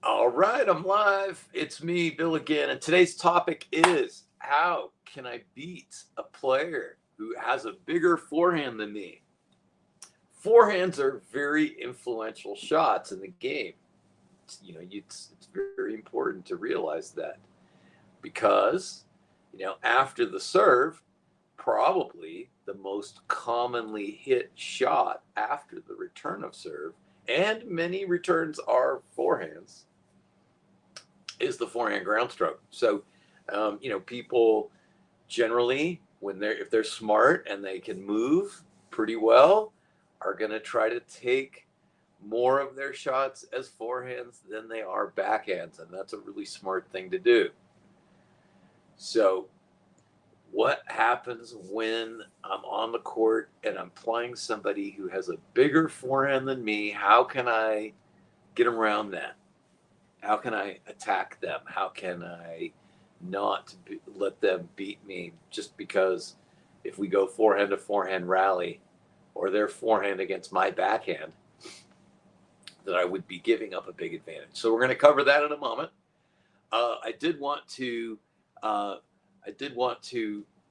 All right, I'm live. It's me, Bill, again. And today's topic is how can I beat a player who has a bigger forehand than me? Forehands are very influential shots in the game. It's very important to realize that because, after the serve, probably the most commonly hit shot after the return of serve, and many returns are forehands, is the forehand ground stroke. So, people generally, when if they're smart and they can move pretty well, are going to try to take more of their shots as forehands than they are backhands, and that's a really smart thing to do. So, what happens when I'm on the court and I'm playing somebody who has a bigger forehand than me? How can I get around that? How can I attack them? How can I not let them beat me just because if we go forehand to forehand rally or their forehand against my backhand, that I would be giving up a big advantage. So we're going to cover that in a moment. I did want to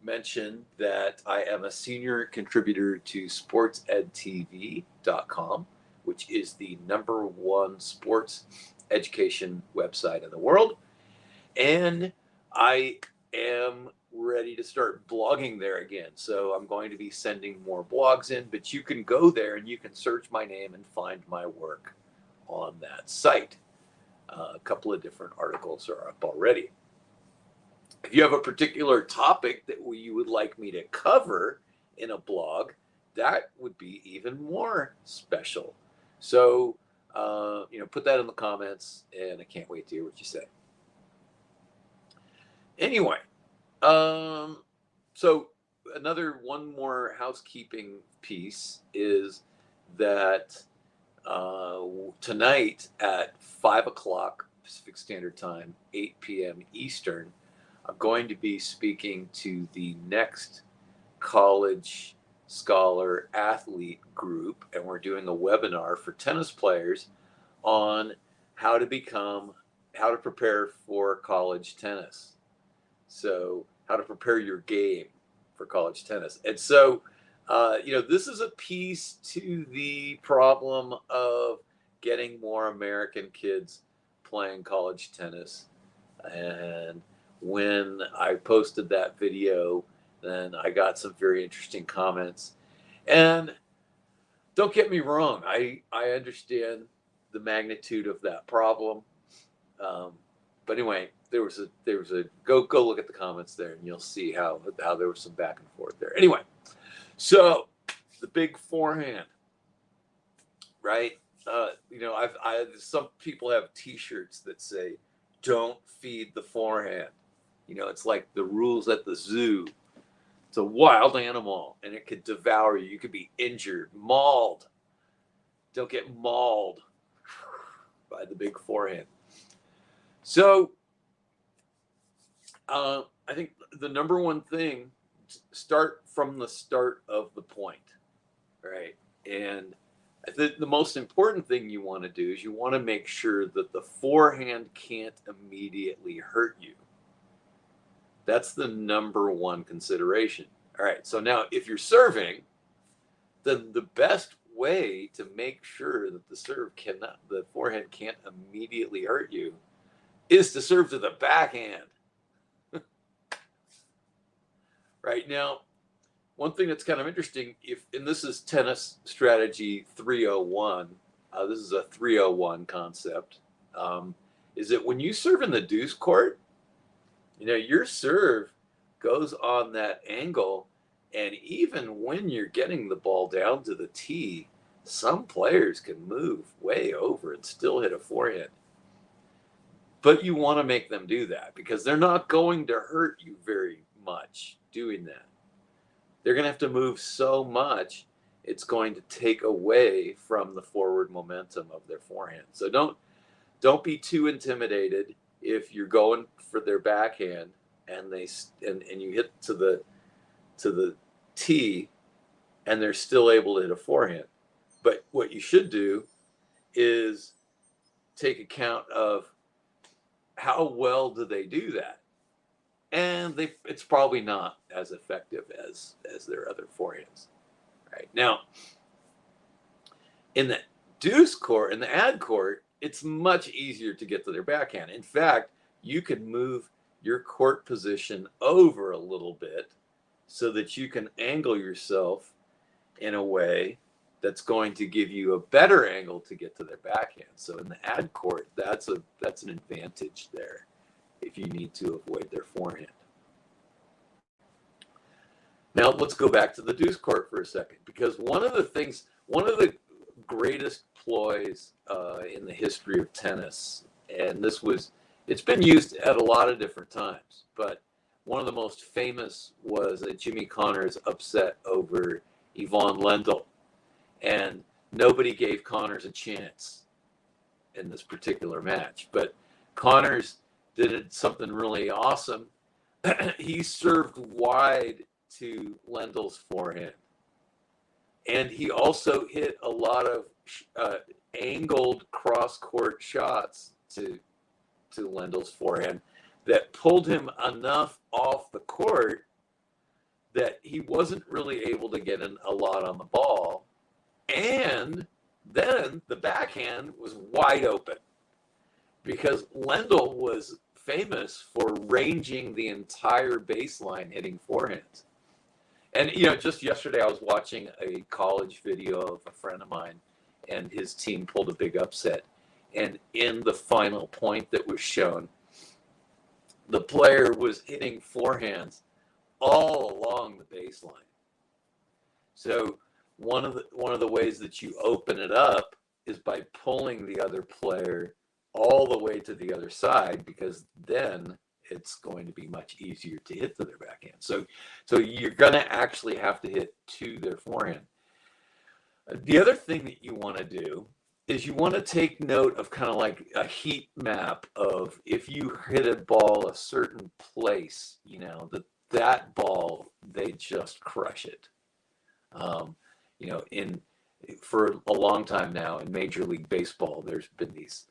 mention that I am a senior contributor to sportsedtv.com, which is the #1 sports education website in the world. And I am ready to start blogging there again. So I'm going to be sending more blogs in, but you can go there and you can search my name and find my work on that site. A couple of different articles are up already. If you have a particular topic that you would like me to cover in a blog, that would be even more special. So, put that in the comments, and I can't wait to hear what you say. Anyway, so one more housekeeping piece is that tonight at 5 o'clock Pacific Standard Time, 8 p.m. Eastern, I'm going to be speaking to the next college scholar athlete group, and we're doing a webinar for tennis players on how to prepare for college tennis. So, how to prepare your game for college tennis. And so, this is a piece to the problem of getting more American kids playing college tennis. And when I posted that video, then I got some very interesting comments. And don't get me wrong, I understand the magnitude of that problem. But anyway, there was a go look at the comments there, and you'll see how there was some back and forth there. Anyway, so the big forehand, right? Some people have T-shirts that say, "Don't feed the forehand." It's like the rules at the zoo. It's a wild animal, and it could devour you. You could be injured, mauled. Don't get mauled by the big forehand. So, I think the #1 thing, start from the start of the point, right? And I think the most important thing you want to do is you want to make sure that the forehand can't immediately hurt you. That's the #1 consideration. All right, so now if you're serving, then the best way to make sure that the forehand can't immediately hurt you is to serve to the backhand. Right now, one thing that's kind of interesting, and this is tennis strategy 301, this is a 301 concept, is that when you serve in the deuce court, your serve goes on that angle, and even when you're getting the ball down to the tee, some players can move way over and still hit a forehand. But you want to make them do that because they're not going to hurt you very much doing that. They're going to have to move so much, it's going to take away from the forward momentum of their forehand. So don't be too intimidated if you're going for their backhand and you hit to the tee and they're still able to hit a forehand. But what you should do is take account of how well do they do that. And it's probably not as effective as their other forehands. Right now, in the deuce court, in the ad court, it's much easier to get to their backhand. In fact, you can move your court position over a little bit so that you can angle yourself in a way that's going to give you a better angle to get to their backhand. So in the ad court, that's an advantage there if you need to avoid their forehand. Now let's go back to the deuce court for a second, because one of the greatest ploys in the history of tennis, and it's been used at a lot of different times, but one of the most famous was Jimmy Connors' upset over Yvonne Lendl, and nobody gave Connors a chance in this particular match, but Connors did something really awesome. He served wide to Lendl's forehand, and he also hit a lot of angled cross-court shots to Lendl's forehand that pulled him enough off the court that he wasn't really able to get a lot on the ball. And then the backhand was wide open because Lendl was famous for ranging the entire baseline hitting forehands. And, just yesterday I was watching a college video of a friend of mine, and his team pulled a big upset. And in the final point that was shown, the player was hitting forehands all along the baseline. So one of the ways that you open it up is by pulling the other player all the way to the other side, because then it's going to be much easier to hit to their backhand. So you're going to actually have to hit to their forehand. The other thing that you want to do is you want to take note of kind of like a heat map of if you hit a ball a certain place, that ball, they just crush it. For a long time now in Major League Baseball, there's been these,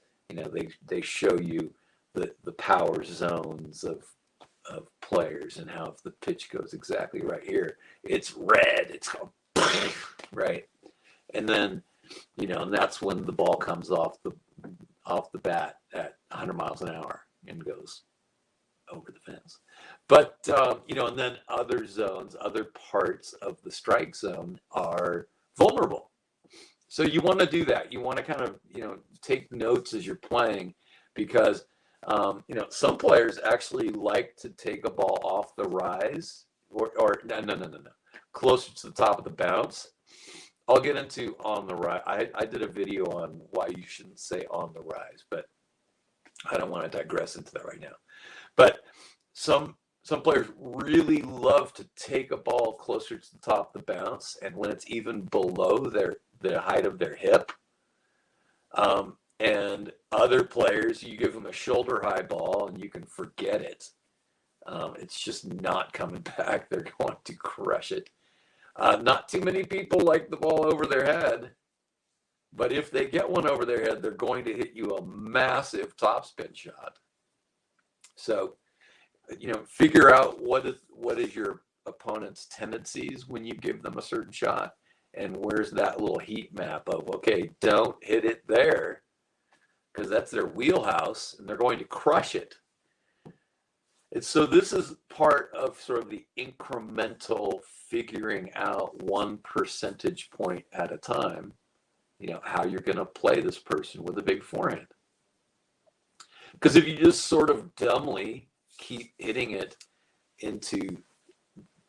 they show you the power zones of players, and how if the pitch goes exactly right here, it's red, it's going right. And then, and that's when the ball comes off the bat at 100 miles an hour and goes over the fence. But, and then other zones, other parts of the strike zone are vulnerable. So you want to do that. You want to kind of, take notes as you're playing, because, some players actually like to take a ball off the rise or no, closer to the top of the bounce. I'll get into on the rise. I did a video on why you shouldn't say on the rise, but I don't want to digress into that right now. But some players really love to take a ball closer to the top of the bounce, and when it's even below the height of their hip. And other players, you give them a shoulder high ball and you can forget it. It's just not coming back. They're going to crush it. Not too many people like the ball over their head, but if they get one over their head, they're going to hit you a massive topspin shot. So, figure out what is your opponent's tendencies when you give them a certain shot, and where's that little heat map of, okay, don't hit it there, because that's their wheelhouse and they're going to crush it. And so this is part of sort of the incremental figuring out 1 percentage point at a time, how you're going to play this person with a big forehand. Because if you just sort of dumbly keep hitting it into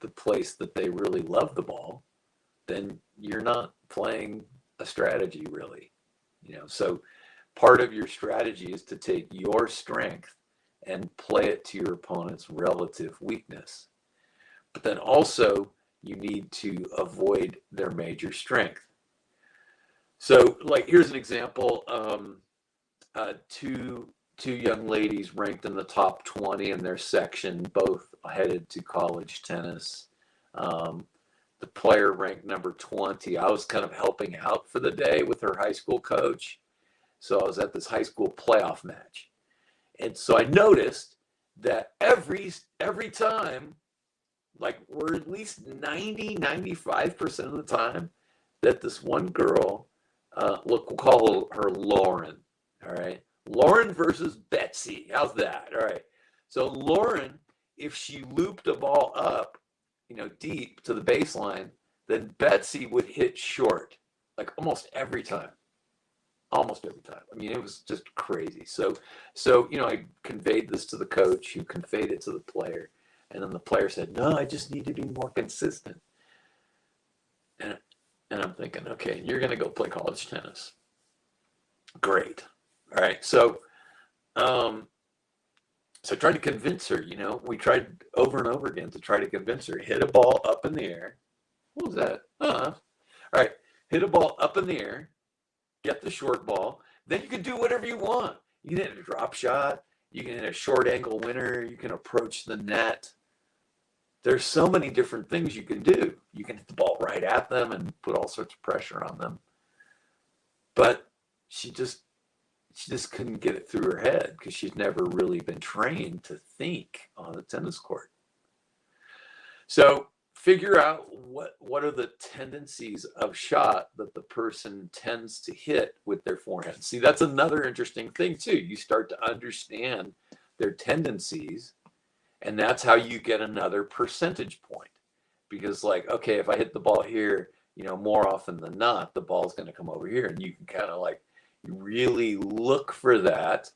the place that they really love the ball, then you're not playing a strategy really. So part of your strategy is to take your strength and play it to your opponent's relative weakness. But then also you need to avoid their major strength. So like, here's an example. Two young ladies ranked in the top 20 in their section, both headed to college tennis. The player ranked number 20. I was kind of helping out for the day with her high school coach. So I was at this high school playoff match. And so I noticed that every time, like we're at least 95% of the time, that this one girl, look, we'll call her Lauren, all right? Lauren versus Betsy. How's that? All right. So Lauren, if she looped a ball up, deep to the baseline, then Betsy would hit short, like almost every time. Almost every time. I mean, it was just crazy. So I conveyed this to the coach, who conveyed it to the player, and then the player said, "No, I just need to be more consistent." And I'm thinking, okay, you're gonna go play college tennis. Great. All right. So I tried to convince her. We tried over and over again to try to convince her. Hit a ball up in the air. What was that? All right. Hit a ball up in the air. Get the short ball, then you can do whatever you want. You can hit a drop shot, you can hit a short angle winner, you can approach the net. There's so many different things you can do. You can hit the ball right at them and put all sorts of pressure on them. But she just couldn't get it through her head because she's never really been trained to think on the tennis court. So figure out what are the tendencies of shot that the person tends to hit with their forehand. See, that's another interesting thing too. You start to understand their tendencies, and that's how you get another percentage point. Because like, okay, if I hit the ball here, more often than not, the ball's going to come over here, and you can kind of like really look for that.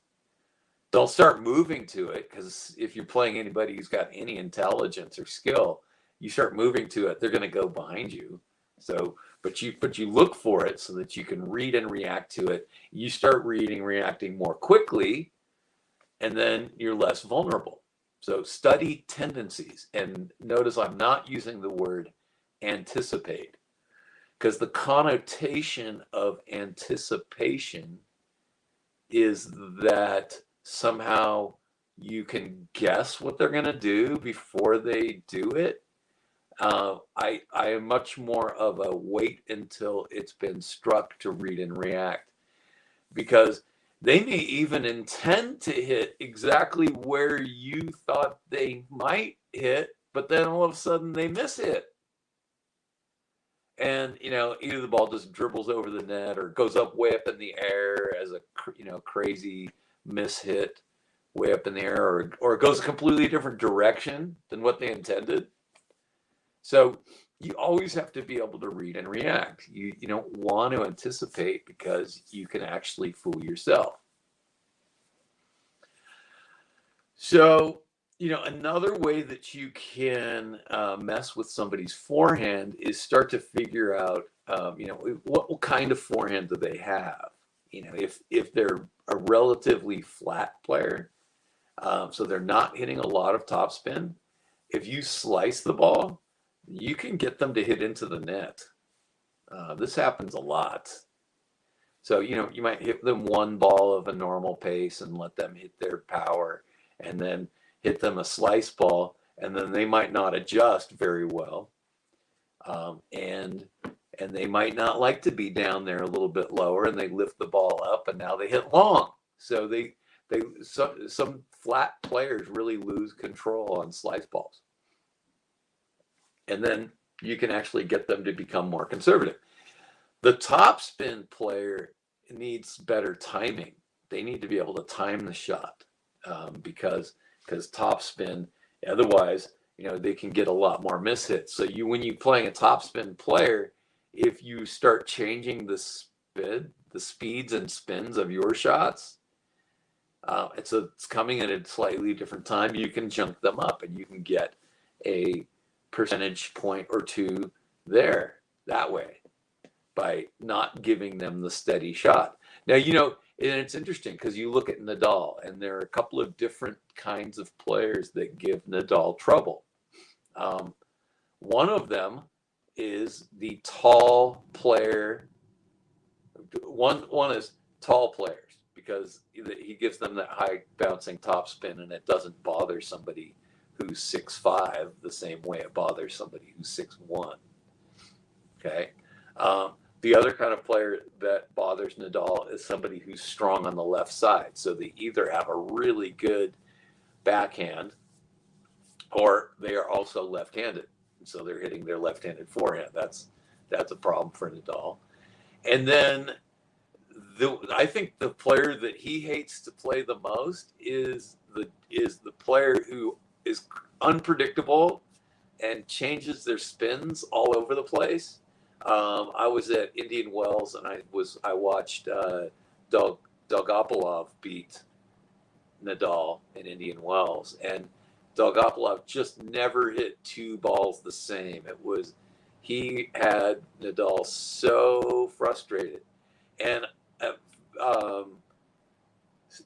Don't start moving to it, because if you're playing anybody who's got any intelligence or skill, you start moving to it, they're going to go behind you. So, but you look for it so that you can read and react to it. You start reacting more quickly, and then you're less vulnerable. So study tendencies. And notice I'm not using the word anticipate, because the connotation of anticipation is that somehow you can guess what they're going to do before they do it. I am much more of a wait until it's been struck to read and react, because they may even intend to hit exactly where you thought they might hit, but then all of a sudden they miss it. And, either the ball just dribbles over the net or goes up way up in the air as a, crazy miss hit way up in the air, or it goes a completely different direction than what they intended. So you always have to be able to read and react. You don't want to anticipate, because you can actually fool yourself. So, another way that you can mess with somebody's forehand is start to figure out, what kind of forehand do they have? If they're a relatively flat player, so they're not hitting a lot of topspin, if you slice the ball, you can get them to hit into the net. This happens a lot. So, you might hit them one ball of a normal pace and let them hit their power, and then hit them a slice ball, and then they might not adjust very well. And they might not like to be down there a little bit lower, and they lift the ball up, and now they hit long. So some flat players really lose control on slice balls. And then you can actually get them to become more conservative. The topspin player needs better timing. They need to be able to time the shot, because topspin, otherwise, they can get a lot more mishits. So when you're playing a topspin player, if you start changing the speeds and spins of your shots, it's coming at a slightly different time, you can jump them up, and you can get a percentage point or two there that way by not giving them the steady shot. Now, and it's interesting, because you look at Nadal, and there are a couple of different kinds of players that give Nadal trouble. One of them is the tall player. One is tall players, because he gives them that high bouncing topspin, and it doesn't bother somebody who's 6'5" the same way it bothers somebody who's 6'1". Okay. The other kind of player that bothers Nadal is somebody who's strong on the left side. So they either have a really good backhand or they are also left-handed. So they're hitting their left-handed forehand. That's a problem for Nadal. And then I think the player that he hates to play the most is the player who is unpredictable and changes their spins all over the place. I was at Indian Wells and I watched Dolgopolov beat Nadal in Indian Wells, and Dolgopolov just never hit two balls the same. He had Nadal so frustrated, and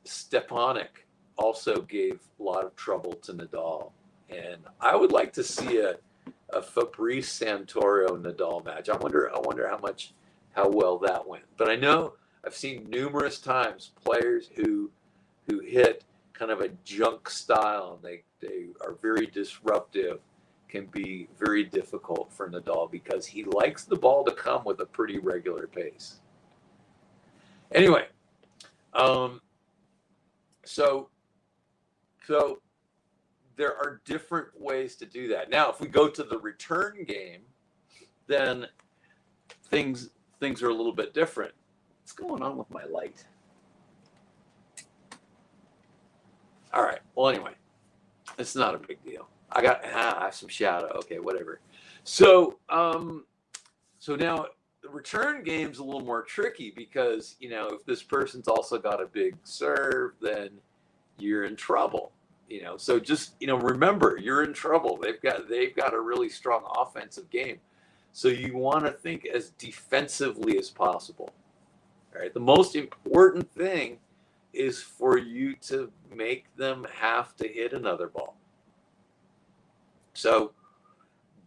Stepanek also gave a lot of trouble to Nadal. And I would like to see a Fabrice Santoro Nadal match. I wonder how well that went. But I know I've seen numerous times players who hit kind of a junk style and they are very disruptive, can be very difficult for Nadal because he likes the ball to come with a pretty regular pace. Anyway, so there are different ways to do that. Now, if we go to the return game, then things are a little bit different. What's going on with my light? All right. Well, anyway, it's not a big deal. I have some shadow. Okay, whatever. So now the return game's a little more tricky because, if this person's also got a big serve, then you're in trouble. So just, remember, you're in trouble. They've got a really strong offensive game. So you want to think as defensively as possible. All right. The most important thing is for you to make them have to hit another ball. So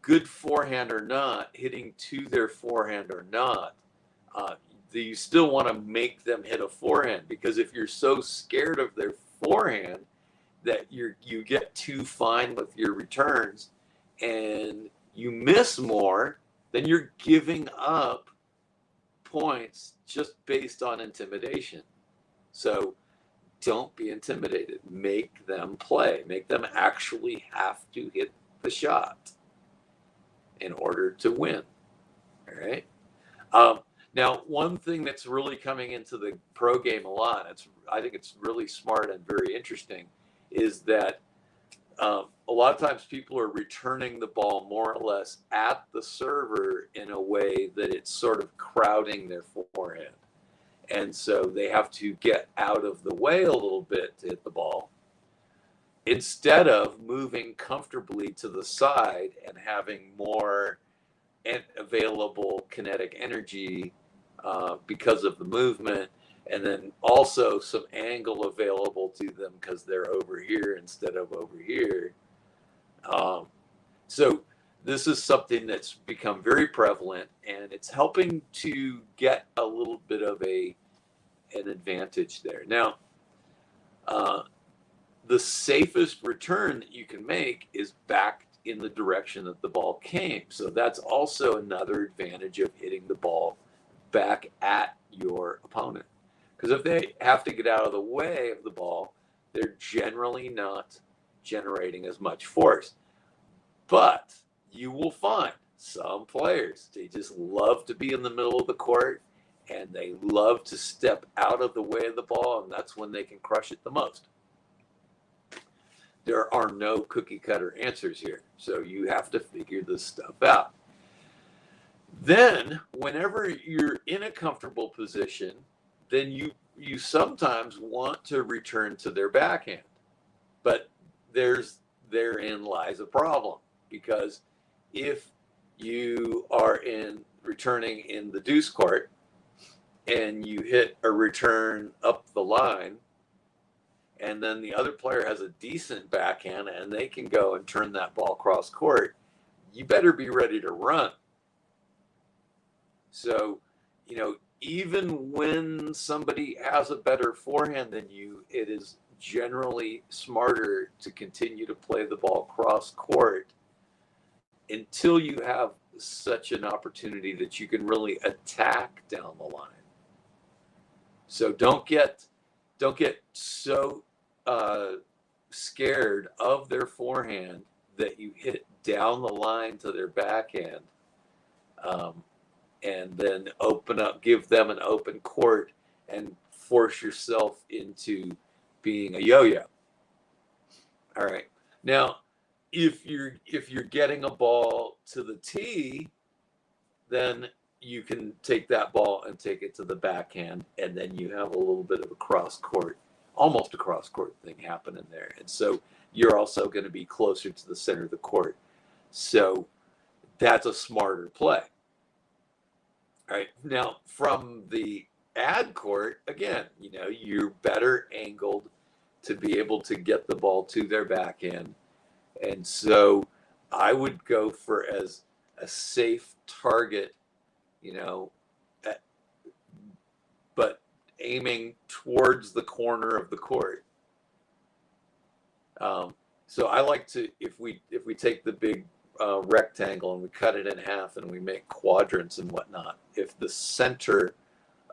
good forehand or not, hitting to their forehand or not, you still want to make them hit a forehand, because if you're so scared of their forehand that you get too fine with your returns and you miss more, then you're giving up points just based on intimidation. So don't be intimidated. Make them play. Make them actually have to hit the shot in order to win. All right. Now, one thing that's really coming into the pro game a lot, I think it's really smart and very interesting, is that a lot of times people are returning the ball more or less at the server in a way that it's sort of crowding their forehand. And so they have to get out of the way a little bit to hit the ball, instead of moving comfortably to the side and having more available kinetic energy because of the movement, and then also some angle available to them because they're over here instead of over here. So this is something that's become very prevalent, and it's helping to get a little bit of an advantage there. Now, the safest return that you can make is back in the direction that the ball came. So that's also another advantage of hitting the ball back at your opponent. Because if they have to get out of the way of the ball, they're generally not generating as much force. But you will find some players, they just love to be in the middle of the court and they love to step out of the way of the ball, and that's when they can crush it the most. There are no cookie cutter answers here, so you have to figure this stuff out. Then, whenever you're in a comfortable position, then you sometimes want to return to their backhand. But therein lies a problem, because if you are returning in the deuce court and you hit a return up the line, and then the other player has a decent backhand and they can go and turn that ball cross court, you better be ready to run. So, even when somebody has a better forehand than you, it is generally smarter to continue to play the ball cross court until you have such an opportunity that you can really attack down the line. So don't get so scared of their forehand that you hit down the line to their backhand, and then give them an open court and force yourself into being a yo-yo. All right. Now, if you're getting a ball to the tee, then you can take that ball and take it to the backhand, and then you have a little bit of a cross court, almost a cross court thing happening there. And so you're also going to be closer to the center of the court. So that's a smarter play. All right. Now, from the ad court, again, you're better angled to be able to get the ball to their backhand. And so I would go for as a safe target, but aiming towards the corner of the court. So I like to, if we take the big rectangle and we cut it in half and we make quadrants and whatnot, if the center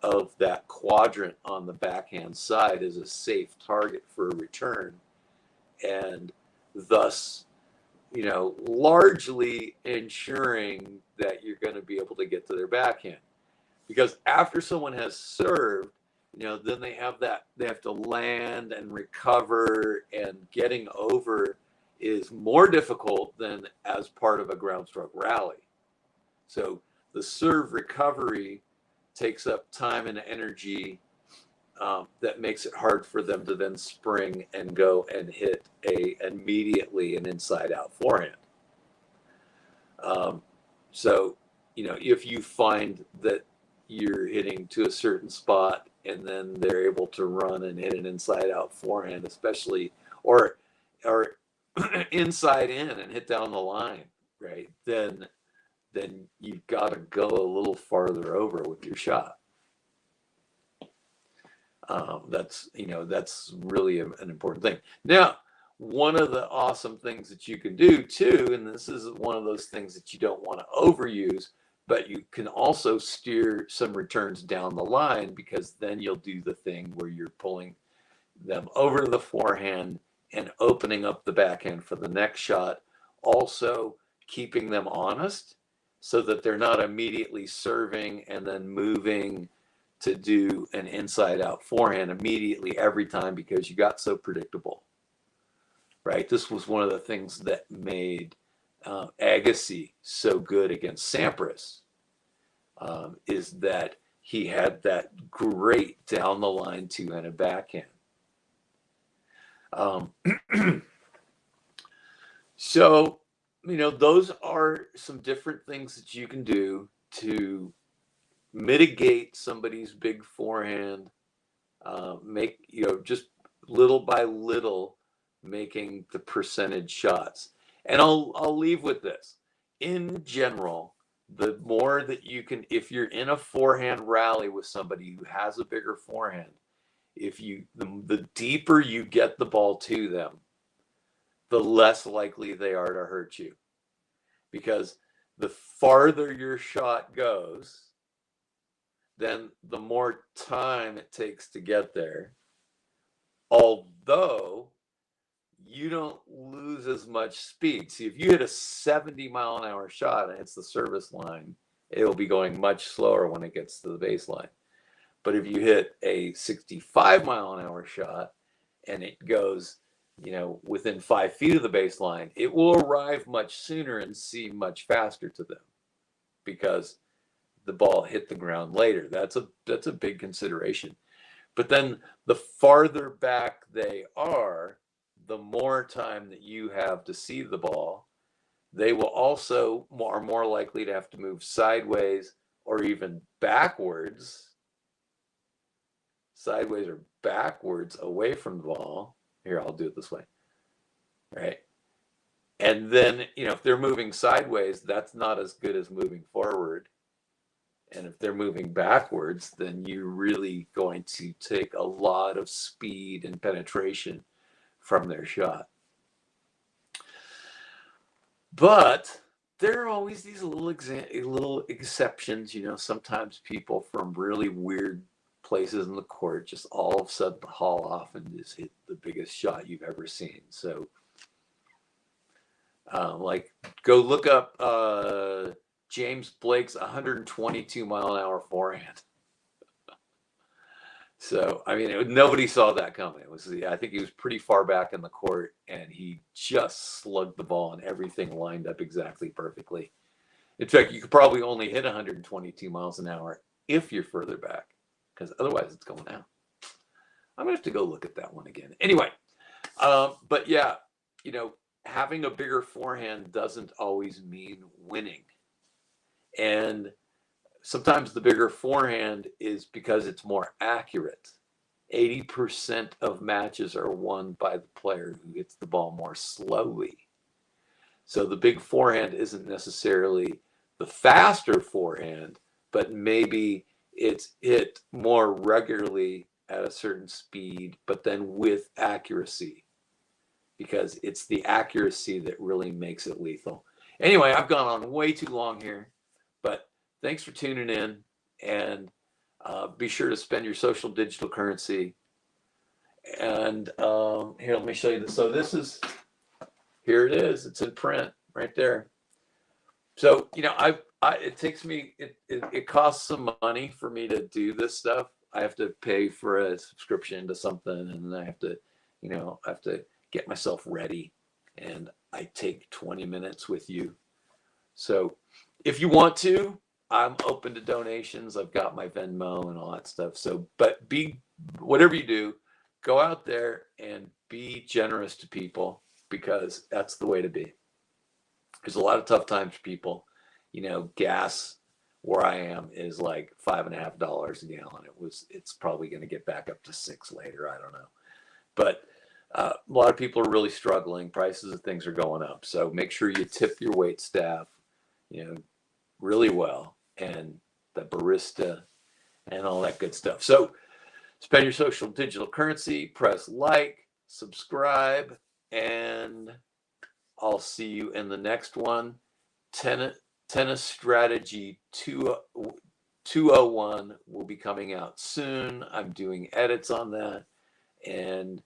of that quadrant on the backhand side is a safe target for a return, and thus, largely ensuring that you're going to be able to get to their backhand. Because after someone has served, then they have to land and recover, and getting over is more difficult than as part of a ground stroke rally. So the serve recovery takes up time and energy that makes it hard for them to then spring and go and hit immediately an inside out forehand. So, if you find that you're hitting to a certain spot and then they're able to run and hit an inside out forehand, especially, or inside in and hit down the line, right? Then you've got to go a little farther over with your shot. That's really an important thing. Now, one of the awesome things that you can do too, and this is one of those things that you don't want to overuse, but you can also steer some returns down the line, because then you'll do the thing where you're pulling them over to the forehand and opening up the backhand for the next shot, also keeping them honest so that they're not immediately serving and then moving to do an inside out forehand immediately every time, because you got so predictable, right? This was one of the things that made Agassi so good against Sampras, is that he had that great down the line two-handed backhand. So, those are some different things that you can do to mitigate somebody's big forehand, make, just little by little making the percentage shots. And I'll leave with this. In general, the more that you can, if you're in a forehand rally with somebody who has a bigger forehand, the deeper you get the ball to them, the less likely they are to hurt you. Because the farther your shot goes, then the more time it takes to get there. Although you don't lose as much speed. See, if you hit a 70-mile-an-hour shot and hits the service line, it'll be going much slower when it gets to the baseline. But if you hit a 65-mile-an-hour shot and it goes, within 5 feet of the baseline, it will arrive much sooner and seem much faster to them, because the ball hit the ground later. That's a big consideration. But then the farther back they are, the more time that you have to see the ball. They will also are more likely to have to move sideways or even backwards away from the ball. Here, I'll do it this way. Right. And then, if they're moving sideways, that's not as good as moving forward. And if they're moving backwards, then you're really going to take a lot of speed and penetration from their shot. But there are always these little exceptions. You know, sometimes people from really weird places in the court just all of a sudden haul off and just hit the biggest shot you've ever seen. So, like, go look up James Blake's 122-mile-an-hour forehand. So, I mean, nobody saw that coming. I think he was pretty far back in the court, and he just slugged the ball, and everything lined up exactly perfectly. In fact, you could probably only hit 122 miles an hour if you're further back, because otherwise it's going out. I'm gonna have to go look at that one again. Anyway, but yeah, you know, having a bigger forehand doesn't always mean winning, and sometimes the bigger forehand is because it's more accurate. 80% of matches are won by the player who hits the ball more slowly. So the big forehand isn't necessarily the faster forehand, but maybe it's hit more regularly at a certain speed, but then with accuracy, because it's the accuracy that really makes it lethal. Anyway, I've gone on way too long here, but thanks for tuning in, and be sure to spend your social digital currency. And here, let me show you this. So here it is. It's in print right there. So, you know, it costs some money for me to do this stuff. I have to pay for a subscription to something, and then I have to get myself ready, and I take 20 minutes with you. So if you want to, I'm open to donations. I've got my Venmo and all that stuff. So, but whatever you do, go out there and be generous to people, because that's the way to be. There's a lot of tough times for people. You know, gas where I am is like $5.50 a gallon. It's probably going to get back up to $6 later. I don't know. But a lot of people are really struggling. Prices of things are going up. So make sure you tip your wait staff, you know, really well, and the barista and all that good stuff. So spend your social digital currency, press like, subscribe, and I'll see you in the next one. Tennis Strategy 201 will be coming out soon. I'm doing edits on that. And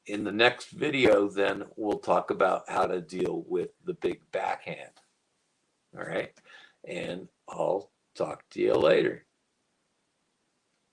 in the next video, then we'll talk about how to deal with the big backhand. All right. And I'll talk to you later.